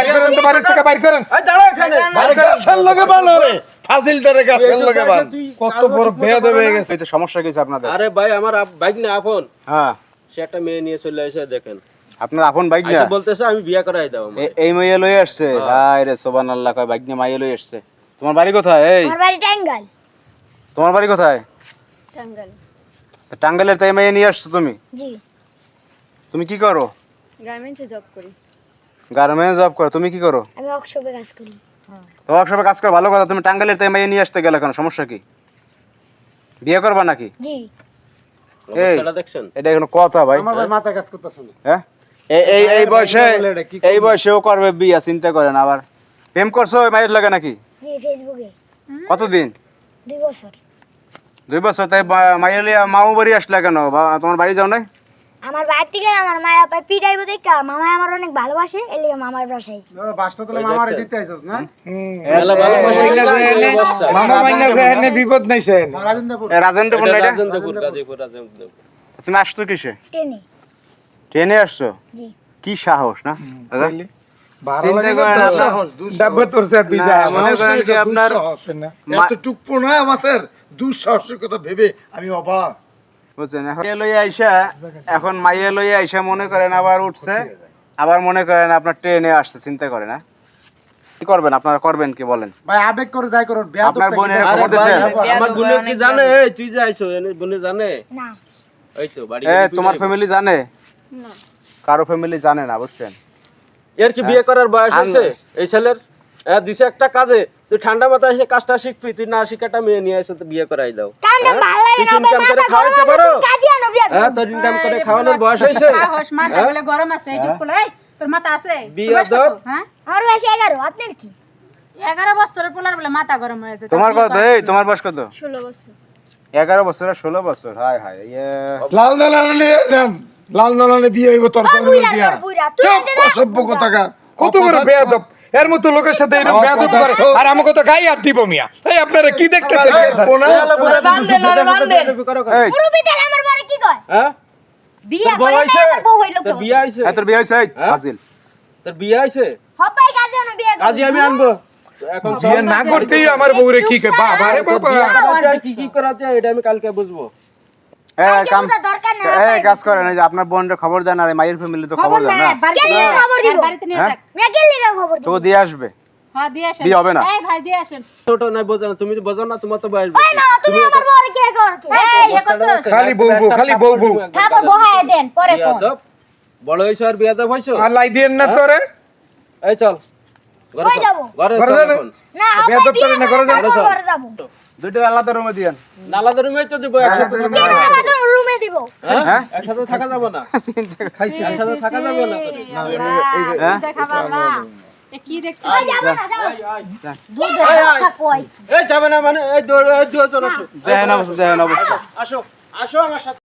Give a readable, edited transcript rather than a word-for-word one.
বাইর করেন তো, বাড়ি থেকে বাইর করেন। এই দাঁড়া এখানে। গাছের লগে বানো রে ফাজিলটারে গাছের লগে বান। কত বড় বেয়াদব হয়ে গেছে। এই তো সমস্যা কিছু আপনাদের? আরে ভাই আমার বাইক না আপন, হ্যাঁ, সে একটা মেয়ে নিয়ে চলে এসে দেখেন আপনার আপন বাইক না? আইসা বলতেছে আমি বিয়ে করাই দাও আমাকে। এই মাইয়া লই আসছে? হায় রে সুবহানাল্লাহ, কয় বাইক নিয়ে মাইয়া লই আসছে। তোমার বাড়ি কোথায়? এই আমার বাড়ি টাঙ্গাইল। তোমার বাড়ি কোথায়? টাঙ্গাইল। টাঙ্গাইলের তাই মাইয়া নিয়ে আসছো তুমি? জি। তুমি কি করো? গার্মেন্টসে জব করি। গার্মেন্টস জব করো। তুমি কি করো? আমি ওয়ার্কশপে কাজ করি। তো ওয়ার্কশপে কাজ করো, ভালো কথা। তুমি টাঙ্গাইলের তাই মাইয়া নিয়ে আসতে গেলে কেন? সমস্যা কি? বিয়ে করবা নাকি? জি। অবস্থাটা দেখছেন? এটা কোনো কথা ভাই? আমার ভাই মাথা কাজ করতেছে না। হ্যাঁ, এই বয়সেও করবে বিয়া, চিন্তা করেন। আবার প্রেম করছো ওই মায়ের লাগে নাকি? জি, ফেসবুকে। কতদিন? 2 বছর। 2 বছর। তাই মায়ের মামু বাড়ি আসলে কেন? তোমার বাড়ি যাও নাই? আমার বাড়ি থেকে আমার মায়া পায় পিটাইবো দেখা মামা আমার অনেক ভালোবাসে, এর লিগে মামার বাসায় আইছি। বাসটা তাহলে মামারে দিতে আইছস না? মেলা ভালোবাসা অবস্থা। মামা মাইনা যায় এনে বিপদ নাই সে। রাজেন্দ্রপুর। রাজেন্দ্রপুর না এটা? রাজেন্দ্রপুর, গাজীপুর রাজেন্দ্রপুর। তুমি আসছো কিসে? ট্রেনে। ট্রেনে আসছো? জি। কি সাহস না? চিন্তা করেন ডাব্বা তোর সাথে বিজয় মনে করেন কি আপনার এত টুকপো না আমাদের দুঃসাহসের কথা ভেবে আমি অবাক। বুঝছেন? এখন লইয়া আইসা, এখন মাইয়া লইয়া আইসা মনে করেন আবার উঠছে, আবার মনে করেন আপনার ট্রেনে আসছে। চিন্তা করেন। হ্যাঁ, কি করবেন আপনারা? করবেন কি বলেন? ভাই আবেগ করে যাই করুন। আপনার বোনের আরে খবর ভাই, দিয়েছেন? আমার বোনে কি জানে? এই তুই যে আইছো, এনে বোনে জানে? না। এই তো বাড়ি তোমার ফ্যামিলি জানে? না। কারো ফ্যামিলি জানে না, বুঝছেন? এর কি বিয়ে করার বয়স হয়েছে এই ছেলের? দিছে একটা কাজে, তুই ঠান্ডা মাথায় এসে কাজটা শিখবি, তুই না শিখাটা মেয়ে নিয়ে এসে তো বিয়ে করাই দাও। কান্দে ভালো লাগে না, ইনকাম করে খাওয়াইতে পারো? কাজী আনো বিয়া। হ্যাঁ, তোর ইনকাম করে খাওয়ানোর বয়স হয়েছে? সাহস মাথা বলে গরম আছে এইটুক বলে এই তোর মাথা আছে বিয়ে দাও। হ্যাঁ আমার বয়স 11, আপনার কি? 11 বছরের পোলার বলে মাথা গরম হয়েছে তোমার কত? এই তোমার বয়স কত? 16 বছর। 11 বছর আর 16 বছর? হায় হায়, লাল নালানে নিয়ে যান। লাল নালানে বিয়ে হইব তোর ও বুইরা বিয়া। তোর বুইরা, তুই চুপ আনতে যা। অসভ্য কথাকার। কত বড় বেয়াদব। এর মতো লোকের সাথে এরকম বেয়াদব করে আর আমাকে তো গায়ে হাত দিব মিয়া। এই আপনারা কি দেখতেছেন? এই মুরব্বি তাহলে আমার বারে কি কয়? হ্যাঁ, বিয়া তোর বউ করে হইছে? আমার বউ হইলো তোর তো। বিয়ে হয়েছে? তোর বিয়ে হয়েছে? হ্যাঁ? ফাজিল। তোর বিয়ে হয়েছে? হপাই কাজে আনো বিয়া। কাজী আমি আনবো এখন। বিয়ে না করতেই আমার বউরে কি কে বাবা রে বাবা। কি কি করাতে হয় এটা আমি কালকে বুঝবো। কাম দরকার না। কাজ করেন। এই যে আপনার বোনের খবর দেন, আর মায়ের ফ্যামিলি তো খবর দেন না? খবর দিব। বাড়িতে নিয়ে যাক মিয়া কে লিগা খবর দিব? তো দিয়ে আসবে। হ্যাঁ দিয়ে আসেন বিয়ে হবে না? এই ভাই দিয়ে আসেন ছোট নাই, বোঝো না, তুমি বোঝো না, তোমার তো বয়স ওই বেশি। না, তুমি আমার বউরে কি কর কি? এই এ করছস খালি বউ বউ, খালি বউ বউ। খাবার বহায় দেন পরে কোন। বিয়াদব, বড় হইছো আর বিয়াদব হইছো? আল্লাহ দিয়েন না তোরে। এই চল ঘরে কই চল, যাবো? ঘরে ঘরে চল যাবো? এখন। না বেয়াদব করে না, ঘরে যাবো। ঘরে যাব। দুইটা আলাদা রুমে দিয়েন। নালাদের রুমে তো দিব, একসাথে থাকা কেন যাবে না। না তো রুমে দিব? হ্যাঁ, একসাথে থাকা যাবে না, খাইছি। একসাথে থাকা যাবে না তোরে। হ্যাঁ? দেখাবার না এ কি দেখছিস ওই যাব না যাও। দুধে আয়, আয়। কথা কই। এই যাবে না মানে এই দুজন আসো, দেখেন অবস্থা, দেখেন অবস্থা। আসো আসো আমার সাথে।